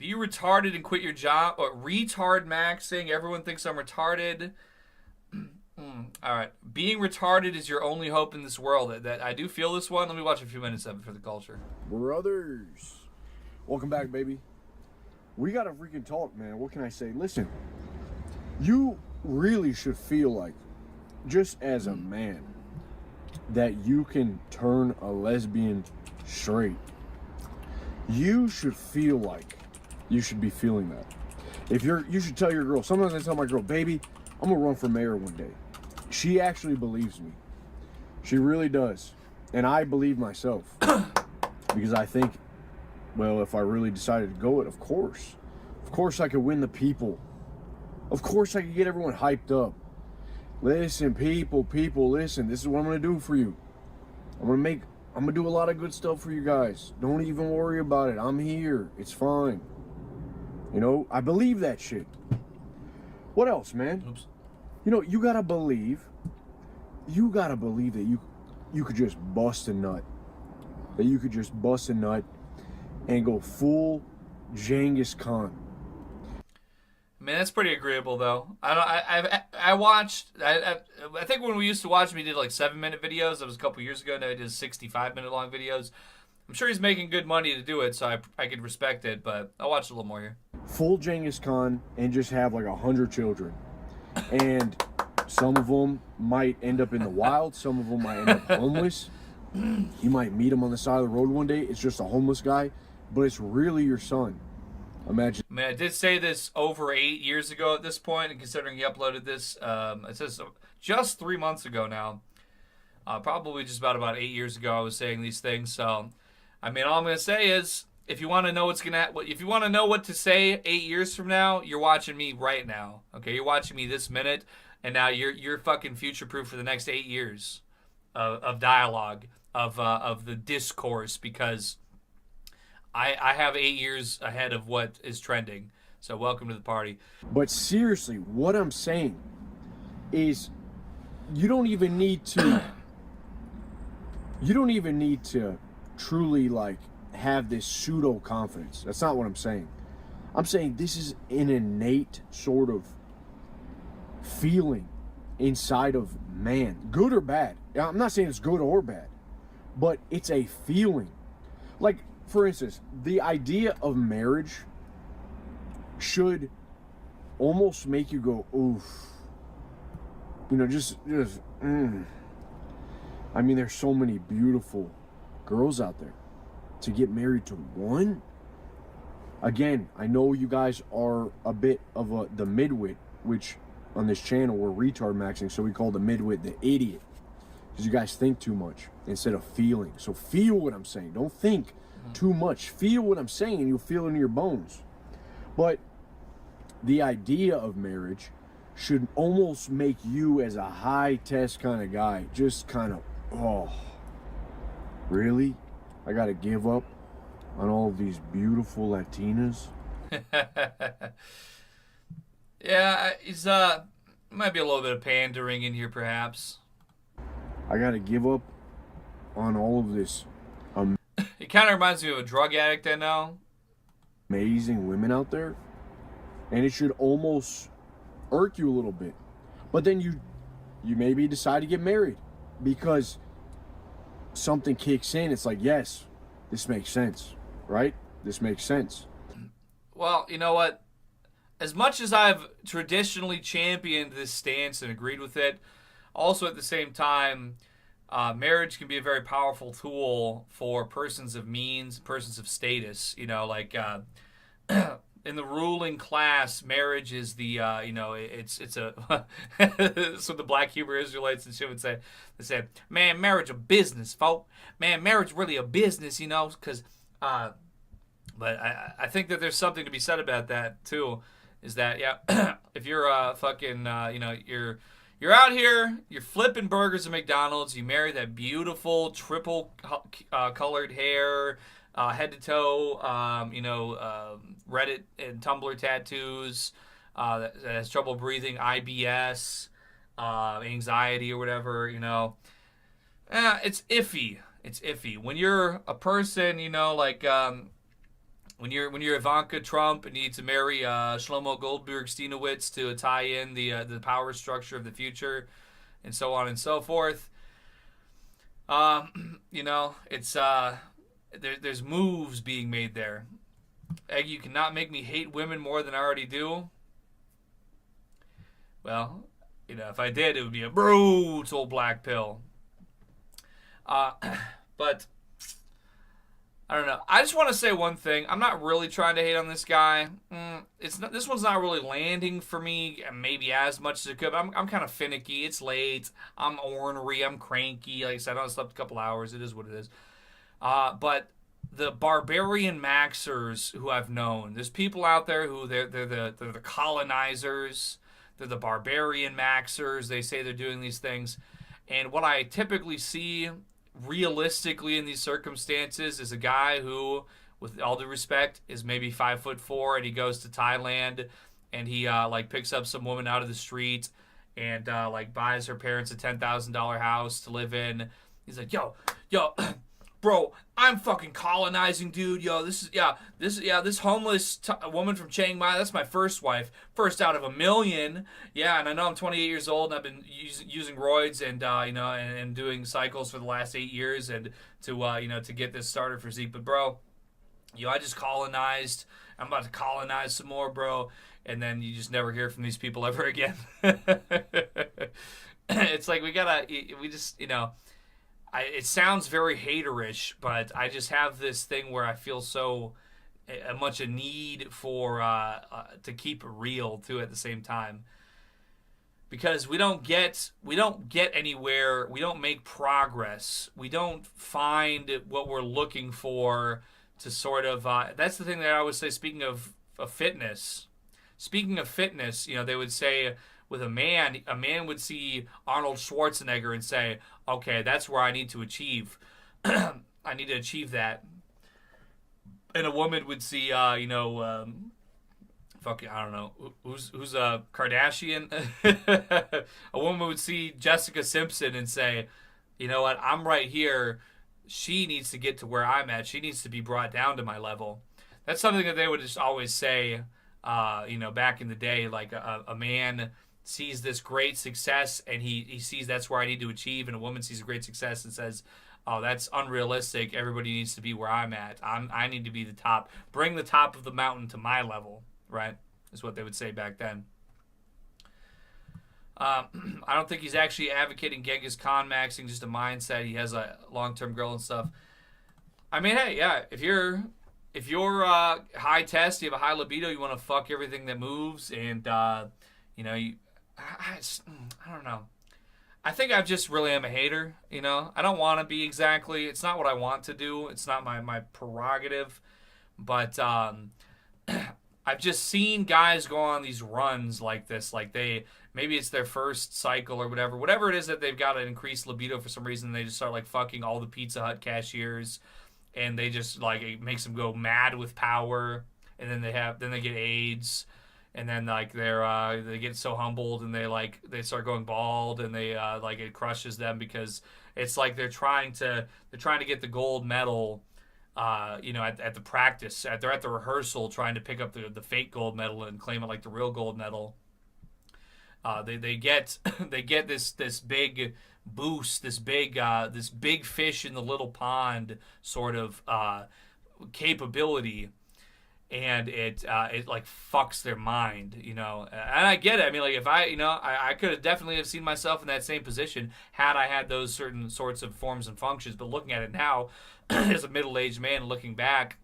Be retarded and quit your job. Or retardmaxxing. Everyone thinks I'm retarded. All right. Being retarded is your only hope in this world. That I do feel this one. Let me watch a few minutes of it for the culture. Brothers, welcome back, baby. We gotta freaking talk, man. What can I say? Listen, you really should feel like, just as a man, that you can turn a lesbian straight. You should feel like you should be feeling that. You should tell your girl. Sometimes I tell my girl, baby, I'm gonna run for mayor one day. She actually believes me. She really does. And I believe myself. Because I think, well, if I really decided to go it, of course I could win the people. Of course I could get everyone hyped up. Listen, people, listen, this is what I'm gonna do for you. I'm gonna do a lot of good stuff for you guys. Don't even worry about it. I'm here. It's fine. You know, I believe that shit. What else, man? Oops. You know, you gotta believe that you could just bust a nut. That you could just bust a nut and go full Genghis Khan. I mean, that's pretty agreeable, though. I watched. I think when we used to watch him, he did like 7-minute videos. That was a couple years ago. Now he does 65-minute long videos. I'm sure he's making good money to do it, so I could respect it. But I'll watch a little more here. Full Genghis Khan and just have like 100 children, and some of them might end up in the wild. Some of them might end up homeless. You might meet him on the side of the road one day. It's just a homeless guy, but it's really your son. Imagine. I mean, I did say this over 8 years ago at this point, and considering he uploaded this, it says just 3 months ago now. Probably just about 8 years ago, I was saying these things. So, I mean, all I'm gonna say is, if you want to know if you want to know what to say 8 years from now, you're watching me right now. Okay, you're watching me this minute, and now you're fucking future proof for the next 8 years of dialogue of the discourse, because I have 8 years ahead of what is trending. So welcome to the party. But seriously, what I'm saying is, you don't even need to truly like have this pseudo confidence. That's not what I'm saying. I'm saying this is an innate sort of feeling inside of man, good or bad. I'm not saying it's good or bad, but it's a feeling. Like, for instance, the idea of marriage should almost make you go, oof. You know, I mean, there's so many beautiful girls out there. To get married to one? Again, I know you guys are a bit of the midwit, which on this channel we're retardmaxxing, so we call the midwit the idiot. Because you guys think too much instead of feeling. So feel what I'm saying. Don't think too much. Feel what I'm saying, and you'll feel it in your bones. But the idea of marriage should almost make you, as a high test kind of guy, just kind of, oh, really? I gotta give up on all of these beautiful Latinas? Yeah, he's might be a little bit of pandering in here, perhaps. I gotta give up on all of this It kind of reminds me of a drug addict I know. amazing women out there, and it should almost irk you a little bit. But then you maybe decide to get married because something kicks in. It's like, yes, this makes sense, right? This makes sense. Well, you know what? As much as I've traditionally championed this stance and agreed with it, also at the same time, marriage can be a very powerful tool for persons of means, persons of status. You know, like in the ruling class, marriage is the it's a that's what the black Hebrew Israelites and shit would say. They say, "Man, marriage a business, folk. Man, marriage really a business, you know." Because, but I think that there's something to be said about that too. Is that, yeah, if you're fucking you're out here, you're flipping burgers at McDonald's, you marry that beautiful triple colored hair, head to toe, Reddit and Tumblr tattoos, that has trouble breathing, IBS, anxiety or whatever, it's iffy. It's iffy. When you're a person, When you're Ivanka Trump and you need to marry Shlomo Goldberg Steinowitz to tie in the power structure of the future, and so on and so forth. It's there's moves being made there. Egg, you cannot make me hate women more than I already do. Well, if I did, it would be a brutal black pill. But I don't know. I just want to say one thing. I'm not really trying to hate on this guy. This one's not really landing for me, maybe as much as it could. I'm kind of finicky. It's late. I'm ornery. I'm cranky. Like I said, I only slept a couple hours. It is what it is. But the barbarian maxers who I've known, there's people out there who they're the colonizers. They're the barbarian maxers. They say they're doing these things. And what I typically see realistically in these circumstances is a guy who, with all due respect, is maybe 5'4" and he goes to Thailand and he picks up some woman out of the street and buys her parents a $10,000 house to live in. He's like, yo, bro, I'm fucking colonizing, dude. Yo, this homeless woman from Chiang Mai, that's my first wife. First out of a million. Yeah, and I know I'm 28 years old and I've been using roids and and doing cycles for the last 8 years and to get this started for Zeke. But bro, I just colonized. I'm about to colonize some more, bro. And then you just never hear from these people ever again. It's like it sounds very haterish, but I just have this thing where I feel so much a need for to keep it real too at the same time, because we don't get anywhere, we don't make progress, we don't find what we're looking for to sort of. That's the thing that I always say. Speaking of fitness, they would say. With a man would see Arnold Schwarzenegger and say, okay, that's where I need to achieve. I need to achieve that. And a woman would see, I don't know, who's a Kardashian? A woman would see Jessica Simpson and say, you know what, I'm right here. She needs to get to where I'm at. She needs to be brought down to my level. That's something that they would just always say, back in the day, like a man sees this great success and he sees that's where I need to achieve, and a woman sees a great success and says, oh, that's unrealistic. Everybody needs to be where I'm at. I need to be the top. Bring the top of the mountain to my level, right? Is what they would say back then. I don't think he's actually advocating Genghis Khan maxing, just a mindset. He has a long-term goal and stuff. I mean, hey, yeah, if you're high test, you have a high libido, you want to fuck everything that moves, and I don't know. I think I just really am a hater, I don't want to be exactly. It's not what I want to do. It's not my prerogative. But I've just seen guys go on these runs like this. Like maybe it's their first cycle or whatever it is that they've got an increased libido for some reason. They just start fucking all the Pizza Hut cashiers, and they just it makes them go mad with power. And then they get AIDS. And then they get so humbled and they start going bald, and they it crushes them because it's like they're trying to get the gold medal, at the practice, they're at the rehearsal trying to pick up the fake gold medal and claim it like the real gold medal. They get this big boost, this big fish in the little pond sort of capability. And it fucks their mind, and I get it. I mean, if I could have definitely have seen myself in that same position had I had those certain sorts of forms and functions. But looking at it now, as a middle-aged man looking back,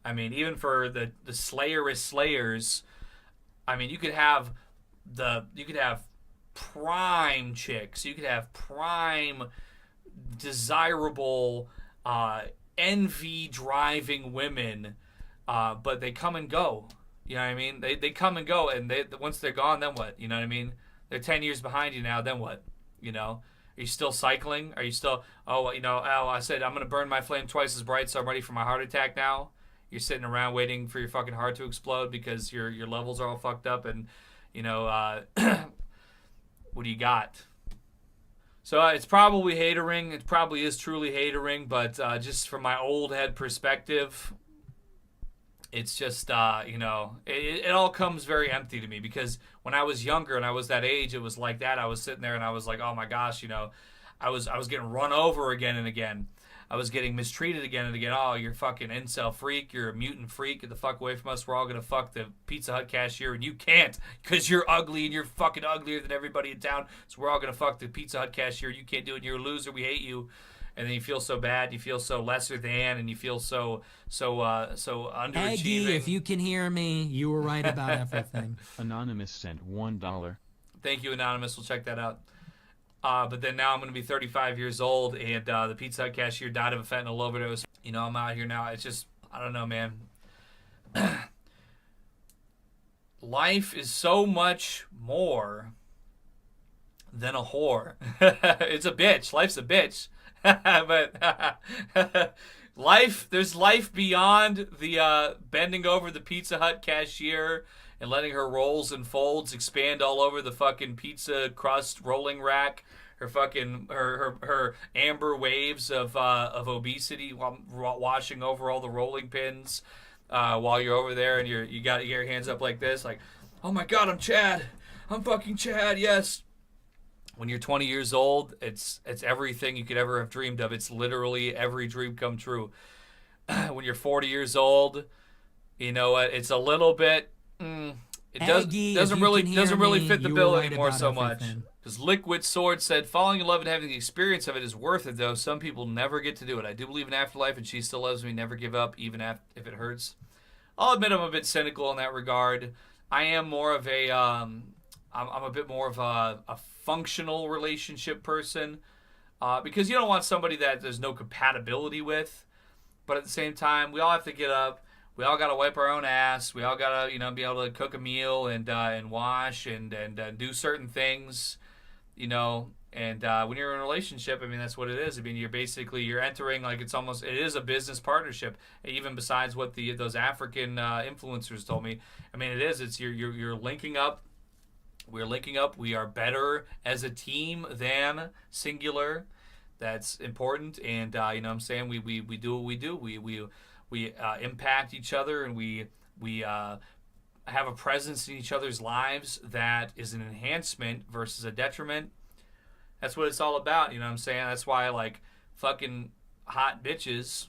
I mean, even for the slayerist slayers, I mean, you could have prime chicks, you could have prime desirable envy-driving women. But they come and go. You know what I mean? They come and go, and once they're gone, then what? You know what I mean? They're 10 years behind you now, then what? Are you still cycling? Are you still, I said I'm going to burn my flame twice as bright, so I'm ready for my heart attack now? You're sitting around waiting for your fucking heart to explode because your levels are all fucked up, and, what do you got? So it's probably hatering. It probably is truly hatering, but just from my old head perspective, it's just it all comes very empty to me, because when I was younger and I was that age, it was like that. I was sitting there and I was like, oh my gosh, I was getting run over again and again. I was getting mistreated again and again. Oh, you're a fucking incel freak. You're a mutant freak. Get the fuck away from us. We're all going to fuck the Pizza Hut cashier, and you can't, because you're ugly and you're fucking uglier than everybody in town. So we're all going to fuck the Pizza Hut cashier. You can't do it. You're a loser. We hate you. And then you feel so bad. You feel so lesser than, and you feel so underachieving. Eggy, if you can hear me, you were right about everything. Anonymous sent $1. Thank you, Anonymous. We'll check that out. But then now I'm going to be 35 years old, and the Pizza Hut cashier died of a fentanyl overdose. I'm out here now. It's just, I don't know, man. Life is so much more than a whore. It's a bitch. Life's a bitch. But there's life beyond the bending over the Pizza Hut cashier and letting her rolls and folds expand all over the fucking pizza crust rolling rack. Her amber waves of obesity while washing over all the rolling pins while you're over there, and you got your hands up like this, like, oh my god, I'm Chad. I'm fucking Chad. Yes. When you're 20 years old, it's everything you could ever have dreamed of. It's literally every dream come true. When you're 40 years old, you know what? It's a little bit. Doesn't really fit the bill anymore so much. Because Liquid Sword said, falling in love and having the experience of it is worth it, though. Some people never get to do it. I do believe in afterlife, and she still loves me. Never give up, even if it hurts. I'll admit I'm a bit cynical in that regard. I am more of I'm a bit more of a functional relationship person, because you don't want somebody that there's no compatibility with. But at the same time, we all have to get up. We all got to wipe our own ass. We all got to, be able to cook a meal and wash and do certain things, And when you're in a relationship, I mean, that's what it is. I mean, you're entering, like, it is a business partnership, even besides what those African influencers told me. I mean, it is. It's you're linking up. We're linking up. We are better as a team than singular. That's important. And what I'm saying, we do what we do. We impact each other, and we have a presence in each other's lives that is an enhancement versus a detriment. That's what it's all about. You know what I'm saying? That's why I like fucking hot bitches.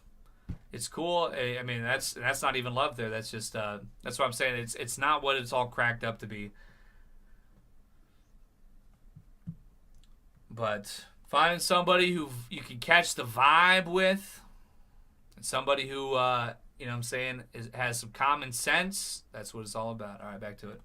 It's cool. I mean, that's not even love there. That's just that's what I'm saying. It's not what it's all cracked up to be. But finding somebody who you can catch the vibe with, and somebody who has some common sense. That's what it's all about. All right, back to it.